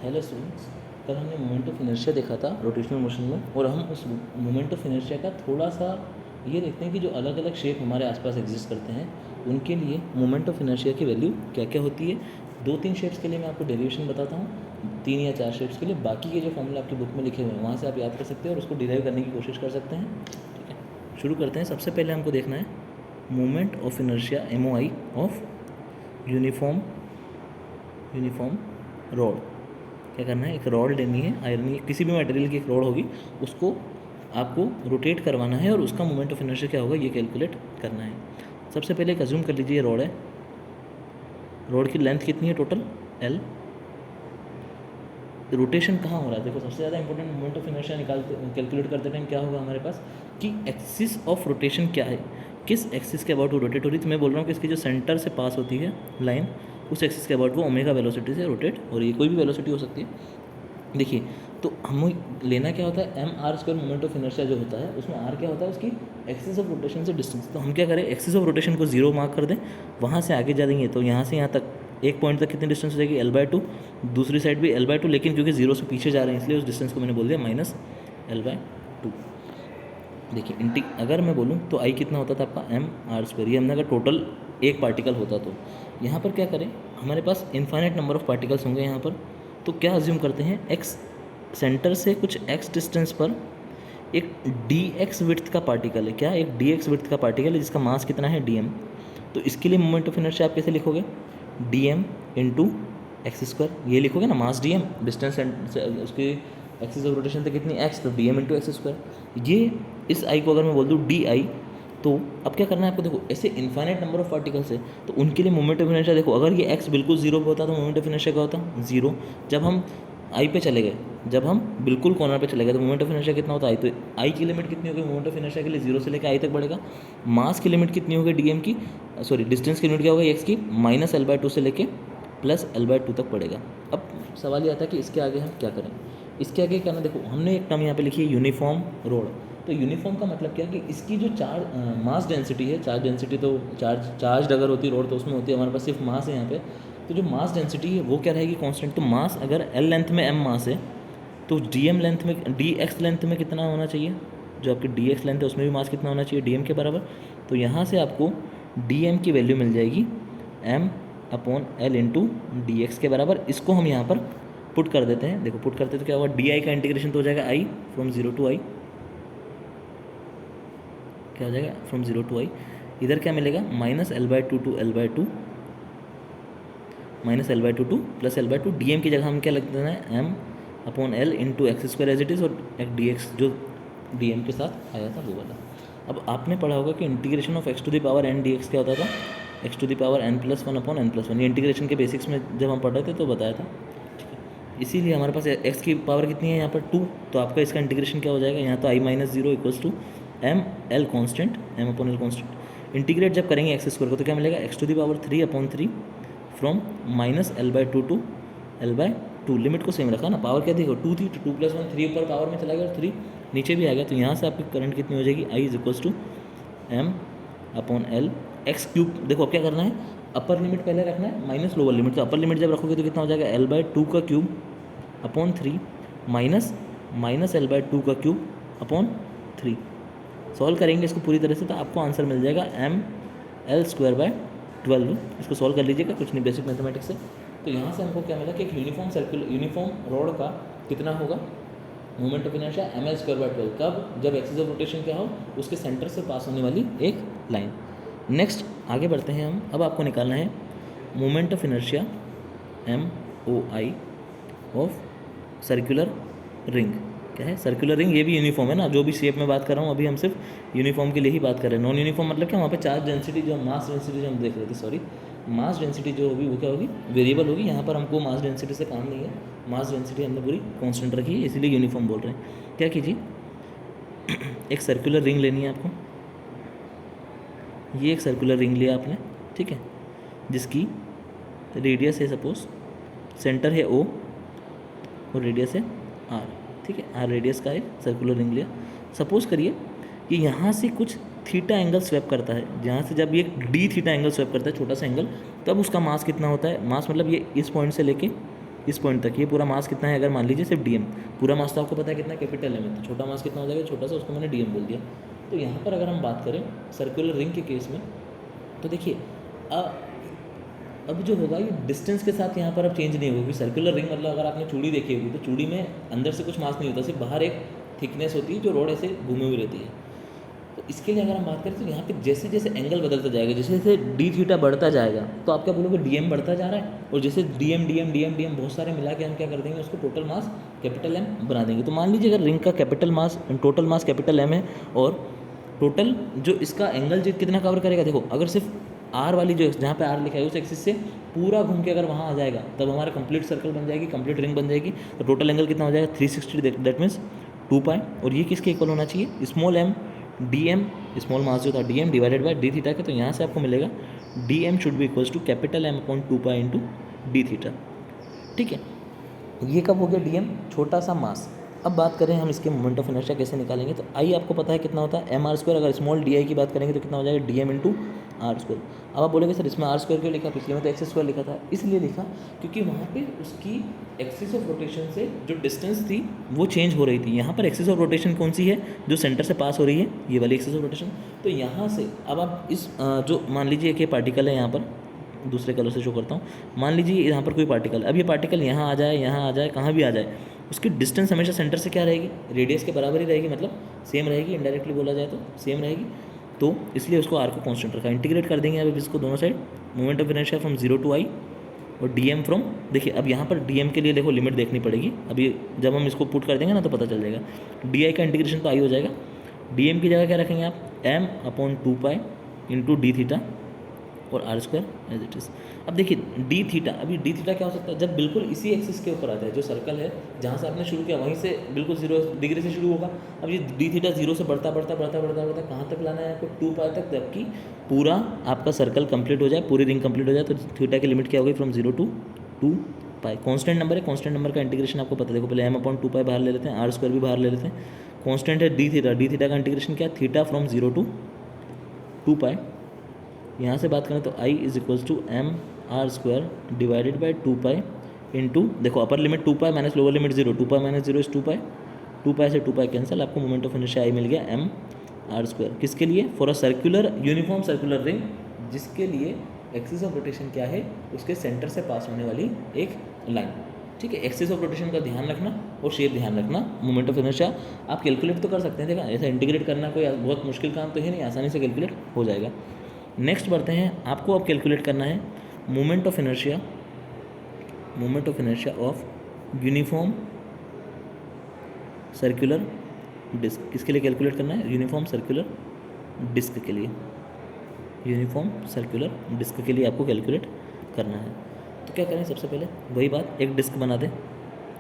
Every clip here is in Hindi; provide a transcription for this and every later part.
हेलो स्टूडेंट्स, कल हमने मोमेंट ऑफ इनर्शिया देखा था रोटेशनल मोशन में, और हम उस मोमेंट ऑफ इनर्शिया का थोड़ा सा ये देखते हैं कि जो अलग अलग शेप हमारे आसपास एग्जिस्ट करते हैं उनके लिए मोमेंट ऑफ इनर्शिया की वैल्यू क्या क्या होती है। 2-3 शेप्स के लिए मैं आपको डेरिवेशन बताता हूँ, 3 या 4 शेप्स के लिए बाकी के जो फॉर्मूला आपकी बुक में लिखे हुए हैं वहाँ से आप याद कर सकते हैं और उसको डिराइव करने की कोशिश कर सकते हैं। ठीक है, शुरू करते हैं। सबसे पहले हमको देखना है moment of inertia MOI of uniform rod. क्या करना है, एक रॉड लेनी है, आयरन किसी भी मटेरियल की एक रॉड होगी, उसको आपको रोटेट करवाना है और उसका मोमेंट ऑफ इनर्शिया क्या होगा ये कैलकुलेट करना है। सबसे पहले एक अज्यूम कर लीजिए रॉड है, रॉड की लेंथ कितनी है टोटल L। रोटेशन कहाँ हो रहा है, देखो सबसे ज़्यादा important moment of inertia calculate करते टाइम क्या होगा हमारे पास कि एक्सिस ऑफ रोटेशन क्या है, किस एक्सिस के अबाउट वो रोटेट हो रही है। तो मैं बोल रहा हूँ कि इसकी जो सेंटर से पास होती है लाइन, उस एक्सिस के अबाउट वो ओमेगा वेलोसिटी से रोटेट हो रही है, कोई भी वेलोसिटी हो सकती है। देखिए, तो हमें लेना क्या होता है, mr² मोमेंट ऑफ इनर्शिया जो होता है उसमें r क्या होता है, उसकी एक्सिस ऑफ रोटेशन से डिस्टेंस। तो हम क्या करें, एक्सिस ऑफ रोटेशन को 0 मार्क कर दें, वहाँ से आगे जा देंगे तो यहाँ से यहाँ तक एक पॉइंट तक कितनी डिस्टेंस हो जाएगी L/2, दूसरी साइड भी L/2, लेकिन क्योंकि 0 से पीछे जा रहे हैं इसलिए उस डिस्टेंस को मैंने बोल दिया -L/2। देखिए अगर मैं बोलूँ तो I कितना होता था आपका mr², ये हमने अगर टोटल एक पार्टिकल होता तो यहाँ पर क्या करें, हमारे पास इन्फाइनाइट नंबर ऑफ पार्टिकल्स होंगे यहाँ पर। तो क्या अज्यूम करते हैं, x सेंटर से कुछ x डिस्टेंस पर एक dx विड्थ का पार्टिकल है। क्या, एक dx विड्थ का पार्टिकल है जिसका मास कितना है dm। तो इसके लिए मोमेंट ऑफ इनर्शिया आप कैसे लिखोगे, dm इंटू x², ये लिखोगे ना, मास dm, डिस्टेंस उसकी एक्सिस ऑफ रोटेशन से कितनी x, तो dm इंटू x²। ये इस I को अगर मैं बोल दूँ di, तो अब क्या करना है आपको, देखो ऐसे इन्फाइनाइट नंबर ऑफ पार्टिकल्स है तो उनके लिए मोमेंट ऑफ इनर्शिया देखो, अगर ये x बिल्कुल 0 पे होता तो मोमेंट ऑफ इनर्शिया क्या होता, 0। जब हम I पे चले गए, जब हम बिल्कुल कॉर्नर पे चले गए तो मोमेंट ऑफ इनर्शिया कितना होता है, तो I की लिमिट कितनी होगी मोमेंट ऑफ इनर्शिया के लिए, 0 से लेकर I तक बढ़ेगा। मास की लिमिट कितनी होगी dm की, सॉरी डिस्टेंस की लिमिट क्या होगी x की, -L/2 से लेके +L/2 तक बढ़ेगा। अब सवाल ये आता है कि इसके आगे हम क्या करें। इसके आगे करना, देखो हमने एक टर्म यहाँ पे लिखी है यूनिफॉर्म रोड। तो यूनिफॉर्म का मतलब क्या है कि इसकी जो मास डेंसिटी है, चार्ज डेंसिटी तो चार्ज अगर होती है रोड तो उसमें होती है, हमारे पास सिर्फ मास है यहाँ पे। तो जो मास डेंसिटी है वो क्या रहेगी, कांस्टेंट। तो मास अगर L लेंथ में m मास है तो dm लेंथ में dx लेंथ में कितना होना चाहिए, जो आपकी dx लेंथ है उसमें भी मास कितना होना चाहिए, dm के बराबर। तो यहाँ से आपको dm की वैल्यू मिल जाएगी m/L इंटू dx के बराबर। इसको हम यहाँ पर पुट कर देते हैं, देखो पुट करते तो क्या होगा, di का इंटीग्रेशन तो हो जाएगा I फ्रॉम 0 टू I, क्या हो जाएगा फ्रॉम 0 टू I। इधर क्या मिलेगा, -L/2 to L/2, -L/2 to +L/2। dm की जगह हम क्या लिख देना है, m/L into x² as it is, और एक dx जो dm के साथ आया था वो वाला। अब आपने पढ़ा होगा कि integration of x to the power n dx क्या होता था, x to the power n+1/n+1। ये इंटीग्रेशन के बेसिक्स में जब हम पढ़ रहे थे तो बताया था। इसीलिए हमारे पास x की पावर कितनी है यहाँ पर 2, तो आपका इसका इंटीग्रेशन क्या हो जाएगा, यहाँ तो I-0 equals to m/L constant, m/L constant. Integrate जब करेंगे x² को तो क्या मिलेगा, x to the power 3/3 from -L/2 to L/2। Limit को सेम रखा ना, पावर क्या देखो 2 थी, तो 2 + 1 3 ऊपर पावर में चला गया और 3 नीचे भी आ गया। तो यहाँ से आपकी करंट कितनी हो जाएगी, I equals to m/L x³। देखो अब क्या करना है, अपर लिमिट पहले रखना है माइनस लोअर लिमिट। तो अपर लिमिट जब रखोगे तो कितना हो जाएगा, L/2 का क्यूब अपॉन 3 माइनस L/2 का क्यूब अपॉन 3। सॉल्व करेंगे इसको पूरी तरह से तो आपको आंसर मिल जाएगा mL²/12। इसको सॉल्व कर लीजिएगा, कुछ नहीं, बेसिक मैथमेटिक्स से। तो यहाँ से हमको क्या मिला कि एक यूनिफॉर्म रॉड का कितना होगा मोमेंट ऑफ इनर्शिया, mL²/12। कब, जब एक्सिस ऑफ रोटेशन क्या हो, उसके सेंटर से पास होने वाली एक लाइन। नेक्स्ट आगे बढ़ते हैं हम। अब आपको निकालना है moment of inertia MOI of circular ring. क्या है, सर्कुलर रिंग, ये भी यूनिफॉर्म है ना, जो भी शेप में बात कर रहा हूँ अभी हम सिर्फ यूनिफॉर्म के लिए ही बात कर रहे हैं। नॉन यूनिफॉर्म मतलब क्या, वहाँ पे चार्ज डेंसिटी जो मास डेंसिटी जो हम देख रहे थे, सॉरी मास डेंसिटी जो होगी वो क्या होगी, वेरिएबल होगी। यहाँ पर हमको मास डेंसिटी से काम नहीं है, मास डेंसिटी हमने पूरी कांस्टेंट रखी है, इसीलिए यूनिफॉर्म बोल रहे हैं। क्या कीजिए, एक सर्कुलर रिंग लेनी है आपको, ये एक सर्कुलर रिंग लिया आपने, ठीक है, जिसकी रेडियस है सपोज, सेंटर है O और रेडियस है R, ठीक है, R रेडियस का एक सर्कुलर रिंग लिया। सपोज करिए कि यहाँ से कुछ थीटा एंगल स्वैप करता है, जहाँ से जब ये d थीटा एंगल स्वैप करता है, छोटा सा एंगल, तब उसका मास कितना होता है, मास मतलब ये इस पॉइंट से लेके इस पॉइंट तक, ये पूरा मास कितना है अगर मान लीजिए सिर्फ डी एम, पूरा मास तो आपको पता है कितना कैपिटल एम है, तो छोटा मास कितना हो जाएगा, छोटा सा, उसको मैंने डी एम बोल दिया। तो यहाँ पर अगर हम बात करें सर्कुलर रिंग के केस में, तो देखिए अब जो होगा ये डिस्टेंस के साथ यहाँ पर अब चेंज नहीं होगी। सर्कुलर रिंग मतलब अगर आपने चूड़ी देखी होगी तो चूड़ी में अंदर से कुछ मास नहीं होता, सिर्फ बाहर एक थिकनेस होती है जो रोड ऐसे घूमी हुई रहती है। तो इसके लिए अगर हम बात करें तो यहाँ पे जैसे जैसे एंगल बदलता जाएगा, जैसे जैसे डी थीटा बढ़ता जाएगा, तो आप क्या बोलोगे, डी एम बढ़ता जा रहा है, और जैसे D M D M D M D M बहुत सारे मिला के हम क्या कर देंगे, उसको टोटल मास कैपिटल एम बना देंगे। तो मान लीजिए अगर रिंग का कैपिटल मास, टोटल मास कैपिटल एम है, और टोटल जो इसका एंगल जो कितना कवर करेगा, देखो अगर सिर्फ आर वाली जो जहाँ पे आर लिखा है उस एक्सिस से पूरा घूम के अगर वहाँ आ जाएगा, तब हमारा कंप्लीट सर्कल बन जाएगी, कंप्लीट रिंग बन जाएगी। तो टोटल एंगल कितना हो जाएगा 360, दैट मीन्स 2 पाई, और ये किसके इक्वल होना चाहिए, small M D M, small mass जो था D M divided by D theta के। तो यहाँ से आपको मिलेगा D M should be equals to capital M upon 2 pi into D theta. ठीक है, ये कब हो गया डी एम, छोटा सा मास। अब बात करें हम इसके मोमेंट ऑफ इनर्शिया कैसे निकालेंगे, तो आई आपको पता है कितना होता है एम आर स्क्वायर, अगर स्मॉल डी आई की बात करेंगे तो कितना हो जाएगा D M into R square. अब आप बोलेंगे सर इसमें आर स्क्वायर क्यों लिखा, पिछले में तो एक्स स्क्वायर लिखा था, इसलिए लिखा क्योंकि वहाँ पे उसकी एक्सिस ऑफ रोटेशन से जो डिस्टेंस थी वो चेंज हो रही थी। यहाँ पर एक्सिस ऑफ रोटेशन कौन सी है, जो सेंटर से पास हो रही है, ये वाली एक्सिस ऑफ रोटेशन। तो यहाँ से अब आप इस जो मान लीजिए कि पार्टिकल है, यहाँ पर दूसरे कलर से शो करता हूँ, मान लीजिए यहाँ पर कोई पार्टिकल, अब ये पार्टिकल यहाँ आ जाए, यहाँ आ जाए, कहाँ भी आ जाए, उसकी डिस्टेंस हमेशा सेंटर से क्या रहेगी, रेडियस के बराबर ही रहेगी, मतलब सेम रहेगी, इनडायरेक्टली बोला जाए तो सेम रहेगी। तो इसलिए उसको आर को कांस्टेंट रखा, इंटीग्रेट कर देंगे अब इसको दोनों side, moment of inertia from 0 to I, और डी एम फ्रॉम, देखिए अब यहाँ पर डी एम के लिए देखो लिमिट देखनी पड़ेगी, अभी जब हम इसको पुट कर देंगे ना तो पता चल जाएगा। डी आई का इंटीग्रेशन तो आई हो जाएगा, डी एम की जगह क्या रखेंगे आप, M upon 2 pi into D theta और R square as it is. अब देखिए डी थीटा, अभी डी थीटा क्या हो सकता है, जब बिल्कुल इसी एक्सिस के ऊपर आता है, जो सर्कल है जहाँ से आपने शुरू किया वहीं से बिल्कुल 0 डिग्री से शुरू होगा। अब ये डी थीटा 0 से बढ़ता बढ़ता बढ़ता बढ़ता बढ़ता कहाँ तक लाना है आपको, 2 पाई तक, जबकि पूरा आपका सर्कल कंप्लीट हो जाए, पूरी रिंग कंप्लीट हो जाए। तो थीटा की लिमिट क्या होगी, from 0 to 2 pi. Constant number है, कॉन्स्टेंट नंबर का इंटीग्रेशन आपको पता है, देखो पहले एम अपॉन 2 पाई बाहर ले लेते हैं, आर स्क्वायर भी बाहर ले लेते हैं, कॉन्स्टेंट है डी थीटा, डी थीटा का इंटीग्रेशन क्या है, थीटा फ्रॉम 0 टू 2 पाई। यहाँ से बात करें तो I is equals to M R square divided by 2 pi into, देखो upper limit 2 pi minus lower limit 0, 2 pi minus 0 is 2 pi, 2 pi से 2 पाई कैंसिल, आपको मोमेंट ऑफ इनर्शिया आई मिल गया एम आर स्क्वायर। किसके लिए, for a circular uniform circular ring, जिसके लिए एक्सिस ऑफ रोटेशन क्या है, उसके सेंटर से पास होने वाली एक लाइन। ठीक है, एक्सिस ऑफ रोटेशन का ध्यान रखना और शेप ध्यान रखना। मोमेंट ऑफ इनर्शिया आप कैलकुलेट तो कर सकते हैं, देखा ऐसा इंटीग्रेट करना कोई बहुत मुश्किल काम तो है नहीं, आसानी से कैलकुलेट हो जाएगा। नेक्स्ट बढ़ते हैं, आपको अब कैलकुलेट करना है moment of inertia, moment of inertia of uniform circular disc. किसके लिए कैलकुलेट करना है, यूनिफॉर्म सर्कुलर डिस्क के लिए, यूनिफॉर्म सर्कुलर डिस्क के लिए आपको कैलकुलेट करना है। तो क्या करें, सबसे पहले वही बात, एक डिस्क बना दें।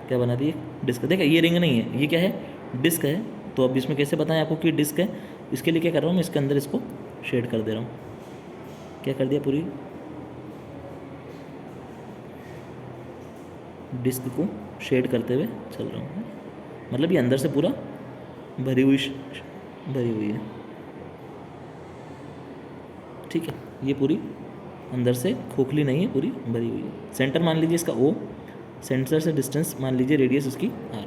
क्या बना दी, एक डिस्क। देखा ये रिंग नहीं है, ये क्या है, डिस्क है। तो अब इसमें कैसे बताएं आपको कि डिस्क है, इसके लिए क्या कर रहा हूँ मैं, इसके अंदर इसको शेड कर दे रहा हूँ। क्या कर दिया, पूरी डिस्क को शेड करते हुए चल रहा हूँ, मतलब ये अंदर से पूरा भरी हुई है। ठीक है, ये पूरी अंदर से खोखली नहीं है, पूरी भरी हुई है। सेंटर मान लीजिए इसका O, सेंटर से डिस्टेंस मान लीजिए रेडियस उसकी R।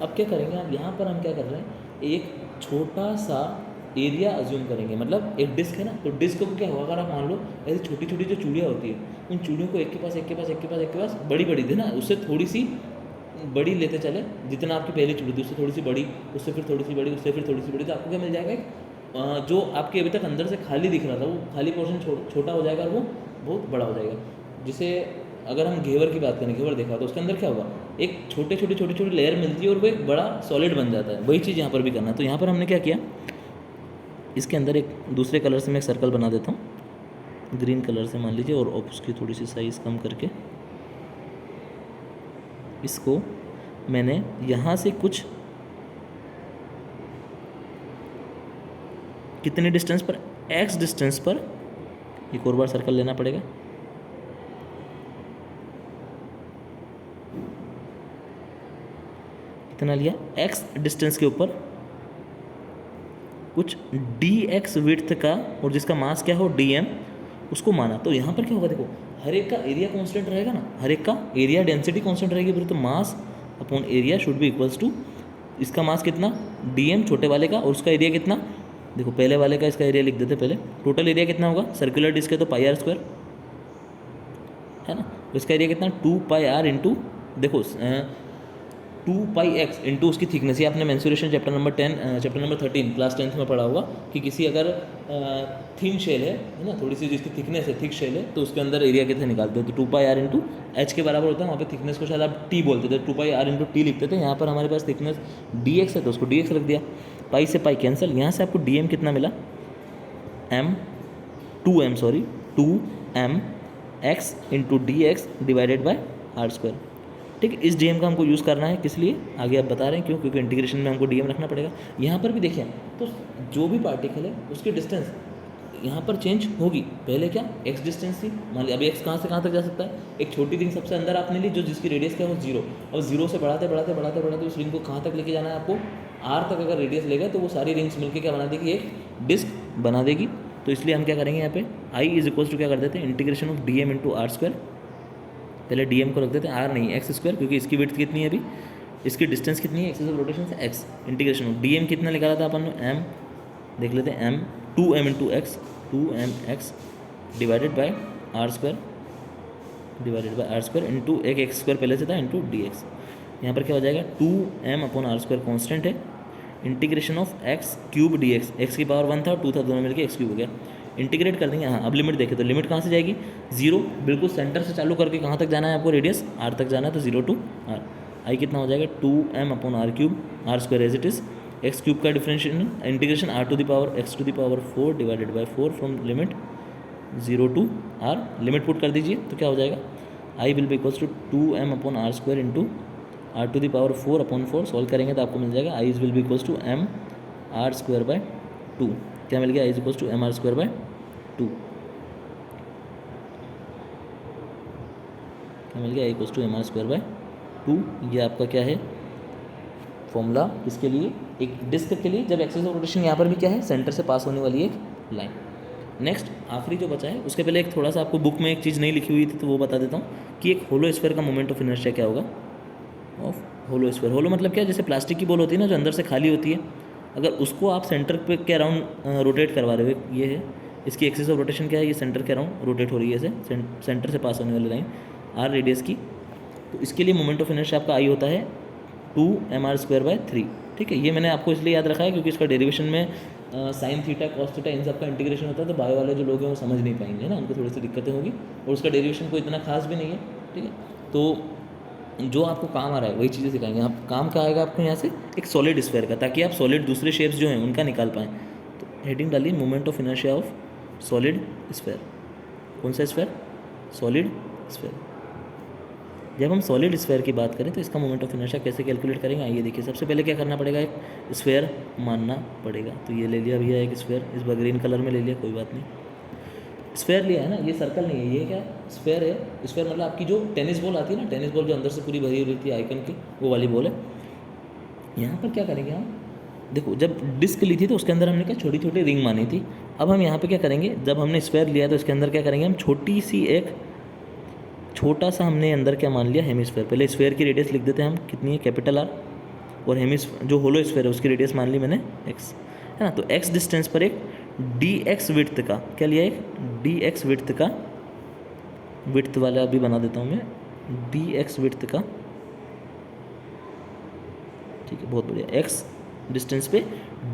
अब क्या करेंगे आप, यहाँ पर हम क्या कर रहे हैं, एक छोटा सा एरिया अज्यूम करेंगे, मतलब एक डिस्क है ना, तो डिस्क को क्या होगा, अगर आप मान लो ऐसी छोटी छोटी जो चूड़ियाँ होती है, उन चूड़ियों को एक के पास एक के पास एक के पास एक के पास बड़ी बड़ी थी ना, उससे थोड़ी सी बड़ी लेते चले, जितना आपकी पहली चूड़ी थी उससे थोड़ी सी बड़ी, उससे फिर थोड़ी सी बड़ी, उससे फिर थोड़ी सी बड़ी, तो आपको क्या मिल जाएगा, जो आपके अभी तक अंदर से खाली दिख रहा था वो खाली पोर्शन छोटा हो जाएगा और वो बहुत बड़ा हो जाएगा। जिसे अगर हम घेवर की बात करें, घेवर देखा तो उसके अंदर क्या होगा, एक छोटे छोटे लेयर मिलती है और वो एक बड़ा सॉलिड बन जाता है। वही चीज़ यहाँ पर भी करना है। तो यहाँ पर हमने क्या किया, इसके अंदर एक दूसरे कलर से मैं एक सर्कल बना देता हूँ, ग्रीन कलर से मान लीजिए, और उसकी थोड़ी सी साइज़ कम करके इसको मैंने यहाँ से कुछ कितने डिस्टेंस पर, x डिस्टेंस पर, एक और बार सर्कल लेना पड़ेगा, कितना लिया, x डिस्टेंस के ऊपर कुछ dx विड्थ का, और जिसका मास क्या हो dm, उसको माना। तो यहाँ पर क्या होगा, देखो हर एक का एरिया कांस्टेंट रहेगा ना, हर एक का एरिया डेंसिटी कांस्टेंट रहेगी फिर, तो mass upon area should be equals to, इसका मास कितना dm छोटे वाले का, और उसका एरिया कितना, देखो पहले वाले का इसका एरिया लिख देते पहले, टोटल एरिया कितना होगा सर्कुलर डिस्क है तो पाई आर स्क्वायर है ना, तो इसका एरिया कितना 2 पाई आर इंटू, देखो 2 पाई एक्स इंटू उसकी थिकनेस, ये आपने mensuration chapter number 13 class 10th में पढ़ा होगा कि किसी अगर थिन शेल है ना, थोड़ी सी जिसकी थिकनेस है, थिक शेल है, तो उसके अंदर एरिया कितने निकालते हैं, तो 2 पाई आर इंटू एच के बराबर होता है, वहाँ पे थिकनेस को शायद आप टी बोलते थे, 2 पाई आर इंटू टी लिखते थे, यहाँ पर हमारे पास थिकनेस डी एक्स है तो उसको डी एक्स रख दिया, पाई से पाई कैंसिल, यहाँ से आपको डी एम कितना मिला, M 2 M X into D X divided by R square. ठीक है, इस डीएम का हमको यूज़ करना है, किस लिए आगे आप बता रहे हैं क्यों, क्योंकि इंटीग्रेशन में हमको डीएम रखना पड़ेगा। यहाँ पर भी देखिए, तो जो भी पार्टिकल है उसकी डिस्टेंस यहाँ पर चेंज होगी, पहले क्या एक्स डिस्टेंस थी, मान ली अभी एक्स कहाँ से कहाँ तक जा सकता है, एक छोटी रिंग सबसे अंदर आपने ली जो जिसकी रेडियस क्या है वो 0, और 0 से बढ़ाते बढ़ाते बढ़ाते बढ़ाते उस रिंग को कहाँ तक लेके जाना है आपको, आर तक अगर रेडियस लेगा तो वो सारी रिंग्स मिलकर क्या बना देगी, एक डिस्क बना देगी। तो इसलिए हम क्या करेंगे यहाँ पे आई इज इक्वल्स टू क्या कर देते हैं, integration of D M into R square, पहले डी एम को रख देते हैं, आर नहीं एक्स स्क्वायर, क्योंकि इसकी विड्थ कितनी है अभी, इसकी डिस्टेंस कितनी है, एक्सिस ऑफ रोटेशन से X, integration of D M कितना निकाला था अपन ने, एम देख लेते हैं, M 2m into X, 2mx divided by R square, into एक एक्स स्क्वायर पहले से था इंटू डी एक्स, यहाँ पर क्या हो जाएगा 2m upon R square constant है, integration of X cube D X, X की पावर 1 था 2 था, दोनों मिलकर एक्स क्यूब हो गया, इंटीग्रेट कर देंगे। हाँ, अब लिमिट देखें तो लिमिट कहाँ से जाएगी, 0, बिल्कुल सेंटर से चालू करके कहाँ तक जाना है आपको, रेडियस आर तक जाना है, तो 0 टू आर, आई कितना हो जाएगा 2m upon R cube, R square as it is, X cube का differentiation integration R to the power X to the power 4 divided by 4 from limit 0 to R, limit put कर दीजिए तो क्या हो जाएगा, I will be equals to 2m upon R square into R to the power 4 upon 4, solve करेंगे तो आपको मिल जाएगा I will be equals to M R square by 2, क्या मिल गया, I is equals to M R square by 2, क्या मिल गया, I equals to M R square by 2, ये आपका क्या है फॉर्मूला, इसके लिए एक डिस्क के लिए जब एक्सिस ऑफ रोटेशन यहाँ पर भी क्या है, सेंटर से पास होने वाली एक लाइन। नेक्स्ट आखिरी जो बचा है, उसके पहले एक थोड़ा सा आपको बुक में एक चीज़ नहीं लिखी हुई थी तो वो बता देता हूँ कि एक होलो स्फीयर का मोमेंट ऑफ इनर्शिया क्या होगा, ऑफ होलो स्फीयर। होलो मतलब क्या, जैसे प्लास्टिक की बॉल होती है ना जो अंदर से खाली होती है, अगर उसको आप सेंटर पे के अराउंड रोटेट करवा रहे हो, ये है इसकी एक्सिस ऑफ रोटेशन क्या है, ये सेंटर के अराउंड रोटेट हो रही है, ऐसे सेंटर से पास होने वाली लाइन आर रेडियस की, तो इसके लिए मोमेंट ऑफ इनर्शिया आपका आई होता है 2mr स्क्वायर बाय 3। ठीक है, ये मैंने आपको इसलिए याद रखा है क्योंकि इसका डेरिवेशन में sine theta cos theta in सब का इंटीग्रेशन होता है, तो बायो वाले जो लोग हैं वो समझ नहीं पाएंगे ना, उनको थोड़ी सी दिक्कतें होगी, और उसका डेरिवेशन कोई इतना खास भी नहीं है। ठीक है, तो जो आपको काम आ रहा है वही चीज़ें सिखाएंगे। आप काम क्या आएगा आपको यहाँ से, एक सॉलिड स्फीयर का, ताकि आप सॉलिड दूसरे शेप्स जो हैं उनका निकाल पाएँ। तो हेडिंग डालिए moment of inertia of solid sphere. कौन सा स्फीयर, सॉलिड स्फीयर। जब हम सॉलिड स्फीयर की बात करें तो इसका मोमेंट ऑफ इनर्शिया कैसे कैलकुलेट करेंगे, आइए देखिए। सबसे पहले क्या करना पड़ेगा, एक स्फीयर मानना पड़ेगा। तो ये ले लिया भैया एक स्फीयर, इस बार ग्रीन कलर में ले लिया, कोई बात नहीं। स्फीयर लिया है ना, ये सर्कल नहीं है, ये क्या स्फीयर है। स्फीयर मतलब आपकी जो टेनिस बॉल आती है ना, टेनिस बॉल जो अंदर से पूरी भरी हुई थी आइकन की, वो वाली बॉल है। यहाँ पर क्या करेंगे हम, देखो जब डिस्क ली थी तो उसके अंदर हमने क्या छोटी छोटी रिंग मानी थी। अब हम यहाँ पे क्या करेंगे, जब हमने स्फीयर लिया तो इसके अंदर क्या करेंगे हम, छोटी सी एक छोटा सा हमने अंदर क्या मान लिया, हेमिस्फीयर। पहले स्फीयर की रेडियस लिख देते हैं हम, कितनी है, कैपिटल आर, और जो होलो स्फीयर है उसकी रेडियस मान ली मैंने एक्स, है ना। तो एक्स डिस्टेंस पर एक डी एक्स विड्थ का क्या लिया, एक डी एक्स विड्थ का, विड्थ वाला भी बना देता हूँ मैं, डी एक्स विड्थ का, ठीक है बहुत बढ़िया। एक्स डिस्टेंस पे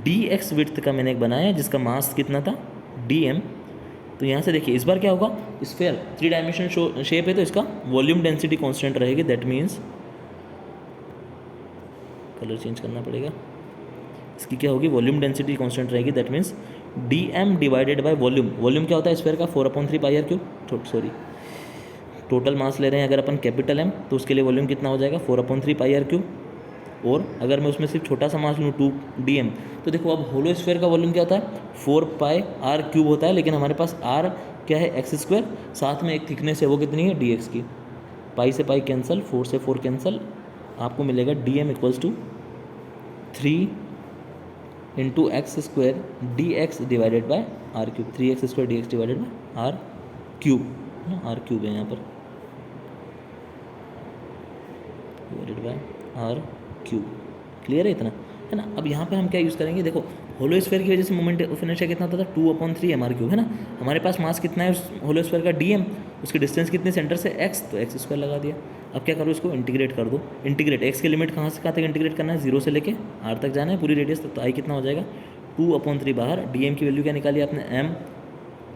डी एक्स विड्थ का मैंने एक बनाया जिसका मास कितना था, डी एम। तो यहाँ से देखिए इस बार क्या होगा, स्फीयर 3 डायमेंशनल शेप है तो इसका वॉल्यूम डेंसिटी कांस्टेंट रहेगी। दैट मीन्स कलर चेंज करना पड़ेगा, इसकी क्या होगी, वॉल्यूम डेंसिटी कांस्टेंट रहेगी। That means D M divided by volume. Volume क्या होता है स्फीयर का, 4/3 pi R cube. Sorry, total mass ले रहे हैं अगर अपन कैपिटल एम, तो उसके लिए वॉल्यूम कितना हो जाएगा, 4/3 पाई आर क्यूब। और अगर मैं उसमें सिर्फ छोटा सा मास लूँ 2 DM, तो देखो अब होलो स्फीयर का वॉल्यूम क्या होता है, 4 पाई आर क्यूब होता है। लेकिन हमारे पास आर क्या है, एक्स स्क्वायर, साथ में एक थिकनेस है वो कितनी है, dx की। पाई से पाई कैंसिल, 4 से 4 कैंसिल, आपको मिलेगा dm equals to 3 into X square D X divided by R cube, 3x square D X divided by R cube. ना, आर क्यूब है यहाँ पर, divided by R cube. Clear है इतना, है ना। अब यहाँ पे हम क्या यूज़ करेंगे, देखो होलो स्फीयर की वजह से मोमेंट ऑफ इनर्शिया कितना होता था, 2/3 एम आर क्यूब, है ना। हमारे पास मास कितना है उस होलो स्फीयर का, डी एम, उसकी डिस्टेंस कितनी सेंटर से, एक्स, तो एक्स स्क्वायर लगा दिया। अब क्या करो, इसको इंटीग्रेट कर दो। इंटीग्रेट, एक्स की लिमिट कहाँ से कहाँ तक इंटीग्रेट करना है, 0 से लेके आर तक जाना है पूरी रेडियस तक, तो आई कितना हो जाएगा 2/3 बाहर, डी एम की वैल्यू क्या निकाली आपने, एम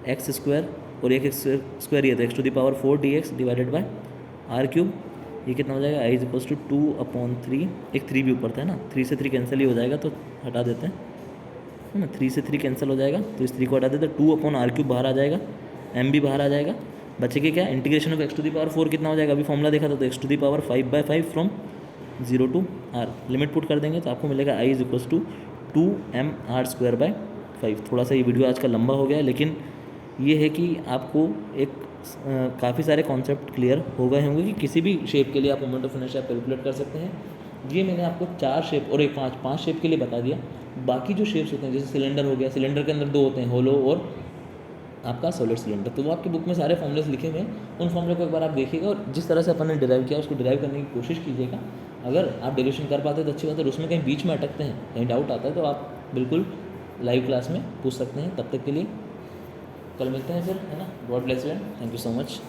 एक्स स्क्वायर, और एक एक्स स्क्वायर ये तो X to the power 4 D X divided by R cube. ये कितना हो जाएगा, आई इज इक्वल्स टू 2/3, एक 3 भी ऊपर था ना, 3 से 3 कैंसिल ही हो जाएगा, तो हटा देते हैं, है ना। 3 से 3 कैंसिल हो जाएगा, तो इस 3 को हटा देते हैं, 2/r³ बाहर आ जाएगा, m भी बाहर आ जाएगा, बचेगा क्या, integration of X to the power 4 कितना हो जाएगा, अभी फॉर्मूला देखा था, तो X to the power 5/5 from 0 to r, limit put कर देंगे तो आपको मिलेगा आई इज इक्वल्स टू 2mr²/5। थोड़ा सा ये वीडियो आज का लंबा हो गया है, लेकिन ये है कि आपको एक काफ़ी सारे कॉन्सेप्ट क्लियर हो गए होंगे कि किसी भी शेप के लिए आप मोमेंट ऑफ इनर्शिया कैलकुलेट कर सकते हैं। ये मैंने आपको 4 शेप और एक 5 शेप के लिए बता दिया। बाकी जो शेप्स होते हैं, जैसे सिलेंडर हो गया, सिलेंडर के अंदर 2 होते हैं, होलो और आपका सॉलिड सिलेंडर, तो वो आपकी बुक में सारे फॉर्मूलेस लिखे हुए हैं, उन फॉर्मूले को एक बार आप देखिएगा और जिस तरह से अपन ने डिराइव किया उसको डिराइव करने की कोशिश कीजिएगा। अगर आप डेरिवेशन कर पाते हैं तो अच्छी बात है, और उसमें कहीं बीच में अटकते हैं, कहीं डाउट आता है, तो आप बिल्कुल लाइव क्लास में पूछ सकते हैं। तब तक के लिए कल मिलते हैं फिर, है ना। God bless you, thank you so much.